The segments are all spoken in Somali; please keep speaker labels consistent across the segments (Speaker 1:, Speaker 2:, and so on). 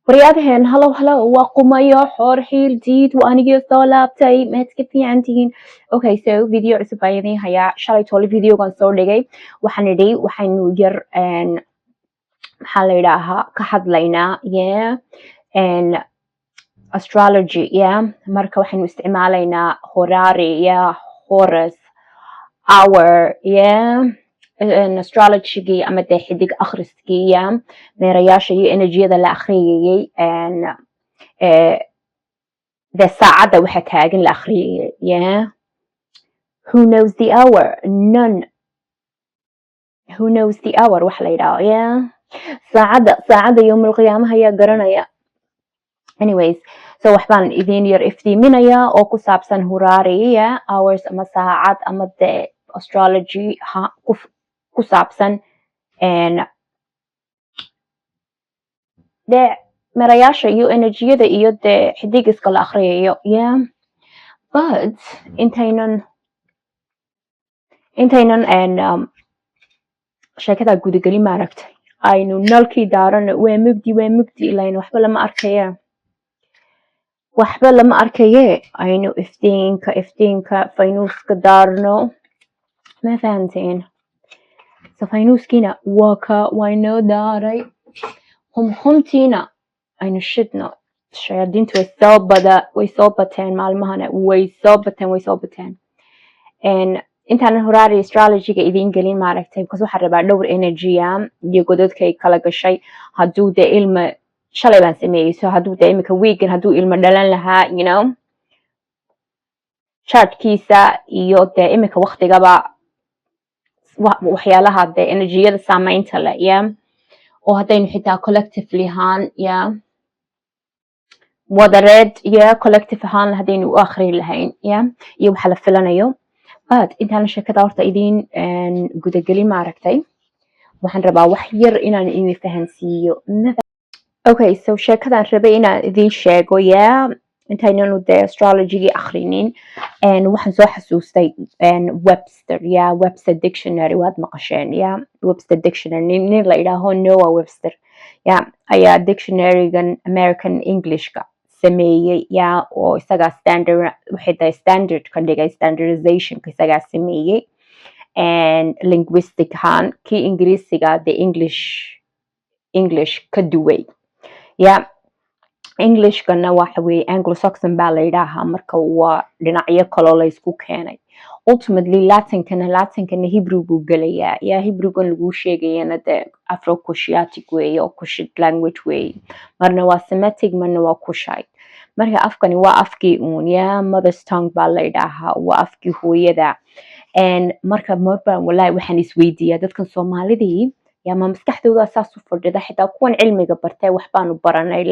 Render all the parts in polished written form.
Speaker 1: وريادهن هلا وقمية حور حيل جيد وأنا soo laabtay maad ka fiican tihiin. Okay, so video cusub ayaan idin hayaa. Shalay tole videogan soo dhigay waxaan idhi waxaynu yar maxaa la yidhaahaa ka hadlaynaa astrology marka waxaynu isticmaalaynaa horary horus hour astrologygii ama dee xidig akhriskii meerayaasha iyo enerjiyada la akhriyayay dee saacadda waxa taagan la akhriyayay who knows the hour none who knows the hour waxa la yidhaahdo saacadda yawmul qiyaamaha ayaa garanaya. Anyways, so waxbaan idin yar iftiiminaya oo ku saabsan horary hours ama saacad ama dee astrology ku saabsan dee meerayaasha iyo enerjiyada iyo dee xidigiska la akhriyayo but intaynan sheekada gudagelin maaragtay aynu nalkii daarano waa mugdi ilayn waxba lama arkaye aynu iftiinka faynuuska daarno ma fahanteen. So faynuuskiina waa inoo daaray humtiina aynu shidno. Shayaadiintu way soo bateen maalmahana way soo bateen intaanan horary astrologyga idiin gelin maaragtay because waxaan rabaa dhowr energy iyo godadkay kala gashay hadduu dee ilma shalay baan sameeyey so hadduu dee imika weegan hadduu ilma dhalan lahaa chartkiisa iyo dee imika waktigaba waxyaalaha dee enerjiyada saameynta leh oo haddaynu xitaa collectively ahaan wadareed collective ahaan haddaynu u akhri lahayn iyo waxa la filanayo. But intaan sheekada horta idiin gudagelin maaragtay waxaan rabaa wax yar inaan idin fahansiiyo. Okay, so sheekadaan rabay inaan idiin sheego intaynanu dee astrologygii akhrinin waxaan soo xasuustay Webster dictionary waad maqasheen Webster dictionary nin la idhaaho Noah Webster ayaa dictionarygan American Englishka sameeyey oo isagaa standard ka dhigay standardizationka isagaa sameeyey linguistic ahaan kii ingiriisiga the English ka duway Englishkana waxa weeye Anglo-Saxon baa la yidhaahaa marka waa dhinacyo kaloo la isku keenay. Ultimately Latinkana Hebrew buu gelayaa Hebrewgan lagu sheegayana dee Afro-Cushiatic weeye oo Cushid language weeye marna waa Semitic marna waa Cushite marka afkani waa afkii mother's tongue baa la yidhaahaa waa afkii hooyada marka wallahi waxaan isweydiiyaa dadkan Soomaalidii ma maskaxdooda saas u fadhida xitaa kuwan cilmiga bartay waxbaanu baranay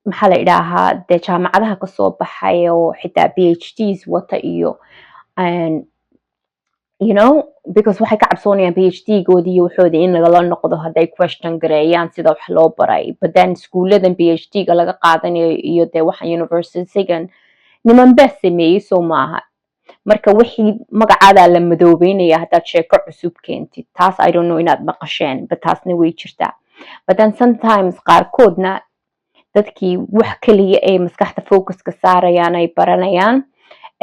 Speaker 1: maxaa la idhaahaa dee jaamacadaha kasoo baxay oo xitaa PhDs wata iyo because waxay ka cabsoonayaan PhD-goodii iyo waxoodii in lagala noqdo hadday question gareeyaan sida wax loo baray but then iskuuladan PhD-ga laga qaadanayo iyo dee waxaan universitygan niman baa sameeyey soo maaha marka wixii magacaadaa la madoobeynaya haddaad sheeko cusub keentid taas I don't know inaad maqasheen but taasna way jirtaa but then sometimes qaarkoodna dadkii wax kaliya ay maskaxda focuska saarayaan ay baranayaan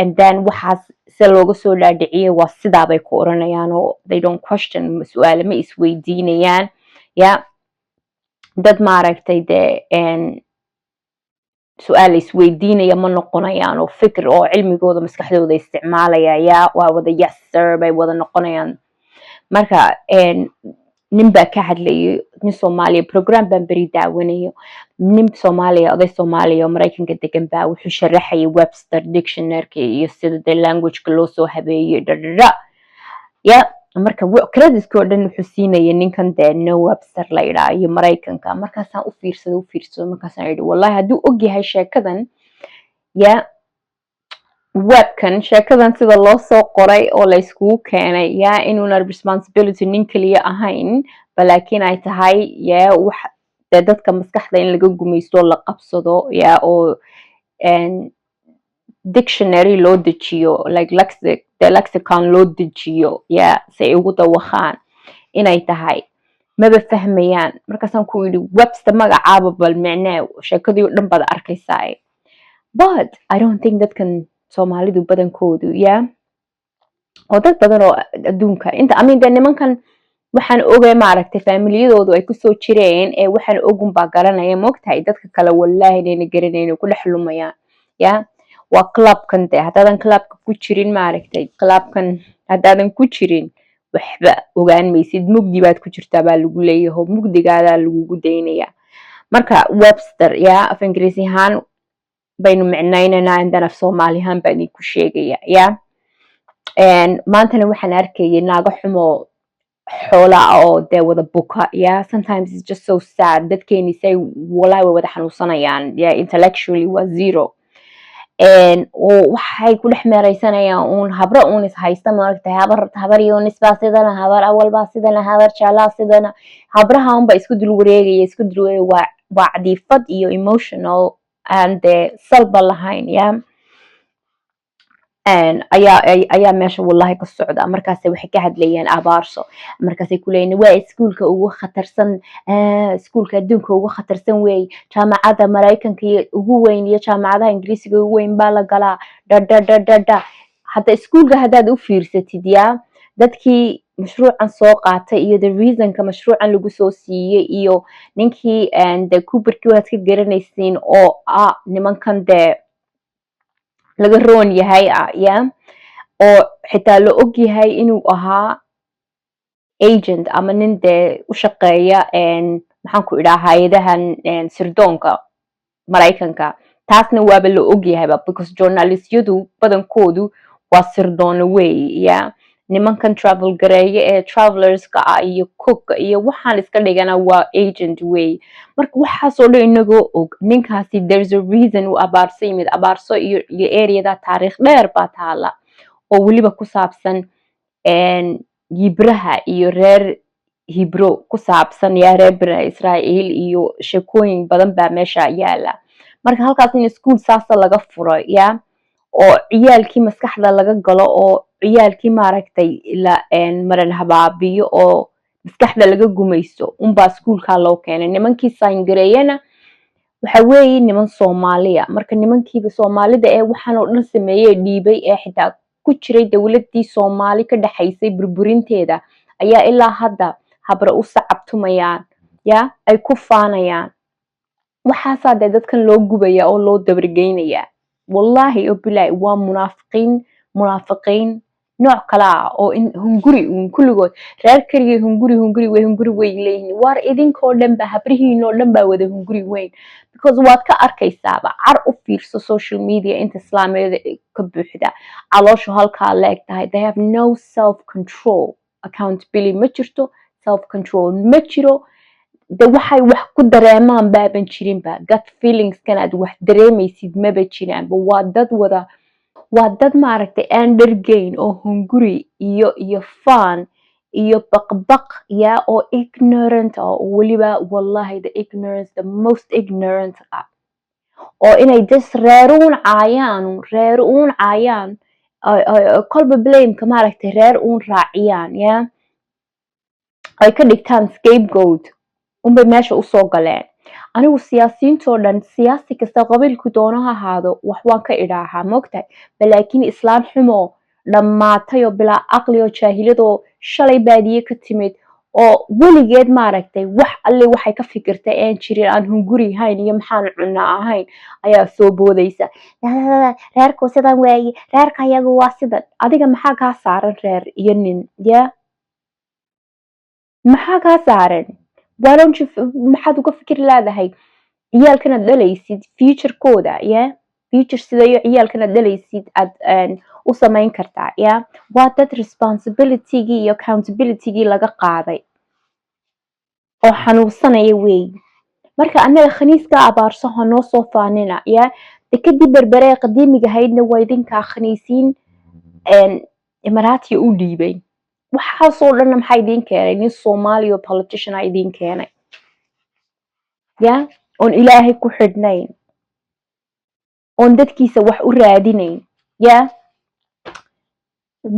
Speaker 1: and then waxaas se looga soo dhaadhiciyay waa sidaabay ku oranayaan oo they don't question su-aale ma isweydiinayaan dad maaragtay dee su-aal isweydiinaya ma noqonayaan oo fikir oo cilmigooda maskaxdooda isticmaalaya waa wada yes sir bay wada noqonayaan. Marka nin baa ka hadlayay nin Soomaaliya program baan beri daawanayo nin Soomaaliya oday Soomaaliya oo Mareykanka degan baa wuxuu sharaxayay Webster dictionary iyo sida dee languageka loo soo habeeyey marka creditki oo dhan wuxuu siinayay ninkan dee Noah Webster la yidhaha iyo Mareykanka markaasaan u fiirsado markaasaan yidhi wallahi hadduu ogyahay sheekadan webkan sheekadan sida loo soo qoray oo la iskugu keenay inuuna responsibility nin kaliya ahayn balaakiin ay tahay wax dee dadka maskaxda in laga gumaysto la qabsado oo dictionary loo dejiyo like lexicon loo dejiyo si ay ugu dawaqaan inay tahay maba fahmayaan. Markaasaan ku yidhi Webster magacaaba bal micnee sheekadii oo dhan baad arkaysaa. But I don't think dadkan Soomaalidu badankoodu oo dad badan oo adduunka inta de nimankan waxaan ogay maaragtay familiyadoodu ay kusoo jireen ee waxaan ogun baa garanaya moogtahay dadka kale wallaahi inayna garanayno ku dhex lumayaan waa clubkan de haddaadan clubka ku jirin maaragtay clubkan haddaadan ku jirin waxba ogaan maysid mugdi baad ku jirtaa baa lagu leeyahay mugdigaadaa lagugu daynaya marka Webster af ingiriisi ahaan baynu micnaynaynaa indan af Soomaali ahaan baan idinku sheegaya maantana waxaan arkayay naago xumo xoola oo dee wada buka sometimes it's just so sad dadkeeni say walaahi way wada xanuunsanayaan intellectually waa zero waxay ku dhex meeraysanayaan uun habro uun is haysta maaragtay habar yoonis baa sidana habar awal baa sidana habar jaalaa sidana habraha unba isku dul wareegaya waa cadiifad iyo emotional and salba lahayn ayaa meesha wallahi ka socda markaas waxay ka hadlayeen abaarso markaasay ku leeyeen waa iskuulka ugu khatarsan iskuulka adduunka ugu khatarsan weey jaamacadda Mareykanka ugu weyn iyo jaamacadaha Ingiriisiga ugu weyn baa la galaa hadda iskuulka haddaad u fiirsatid dadkii mashruucan soo qaatay iyo the reasonka mashruucan lagu soo siiyey iyo ninkii Cooperkii waad ka garanaysiin oo nimankan laga roon yahay oo xitaa la og yahay inuu ahaa agent ama nin u shaqeeya maxaan ku idhaa hay'adahan sirdoonka Mareykanka taasna waaba la og yahayba because journalistyadu badankoodu waa sirdoona weey nimankan travel gareeya ee travelerska iyo cook iyo waxaan iska dhigana waa agent weey marka waxaasoo dhan inagoo og ninkaasi there's a reason uu abaarso yimid abaarso iyo areada taariikh dheer baa taala oo weliba ku saabsan Hibraha iyo reer Hibro ku saabsan reer Bani Israa'iil iyo sheekooyin badan baa meesha yaala marka halkaas in school saasa laga furo oo ciyaalkii maskaxda laga galo oo ciyaalkii maaragtay la maran habaabiyo oo maskaxda laga gumaysto unbaa iskuulka loo keenay nimankii sign gareeyana waxa weeye niman Soomaaliya marka nimankiiba Soomaalida waxaan oo dhan sameeyay dhiibay xitaa ku jiray dawladii Soomaali ka dhaxaysay burburinteeda ayaa ilaa hadda habra u sacabtumayaan ay ku faanayaan waxaas dadkan loo gubaya oo loo dabargeynaya wallahi billahi waa munaafiqiin nooc kala oo hunguri kulligood reer kaliya hunguri way leeyihiin war idinkoo dhan ba habrihiinoo dhan baa wada hunguri weyn because waad ka arkaysaaba car u fiirso social media inta islaamiyada ka buuxda calooshu halkaa leegtahay they have no self control accountability ma jirto self control ma jiro waxay wax ku dareemaan baaban jirin gut feelings kan aad wax dareemaysid maba jiraan waa dad maaragtay undergain oo hunguri iyo fun iyo baqbaq oo ignorant oo waliba wallahi the most ignorant oo inay reeruun caayaan kolba blameka maaragtay reer uun raaciyaan ay ka dhigtaan scapegoat unbay meesha usoo galeen anigu siyaasiyiintoo dhan siyaasi kasta qabiilku doono ha ahaado wax waan ka idhaahaa moogtahay balaakiin islaan xumo dhammaatay oo bilaa aqli oo jaahiliyadoo shalay baadiye ka timid oo weligeed maaragtay wax alle waxay ka fikirtay aan jirin aan hunguri hayn iyo maxaan cunno ahayn ayaa soo boodaysa reerku sidan weeye reerka iyagu waa sidan adiga maxaa kaa saaran reer iyo nin maxaa kaa saaran maxaad uga fikir leedahay ciyaalkan aad dhalaysid futurekooda future sidayo ciyaalkan aad dhalaysid aad u samayn kartaa waa dad responsibilitygii iyo accountabilitygii laga qaaday oo xanuunsanaya weey marka annaga khaniiska abaarso ha noo soo faanina dekadii berberee qadiimiga haydna waa idinkaa khaniisiin imaraatiya u dhiibay waxaasoo dhanna maxaa idiin keenay nin Soomaaliya politician idiin keenay oon ilaahay ku xidhnayn oon dadkiisa wax u raadinayn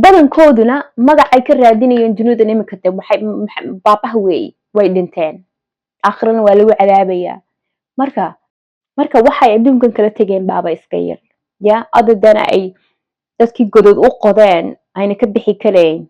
Speaker 1: badankooduna magacay ka raadinayeen dunida iminka waxay baabaha weey way dhinteen aakhirana waa lagu cadaabayaa marka waxay adduunkan kala tegeen baaba iska yar other than ay dadkii godod u qodeen ayna ka bixi karayn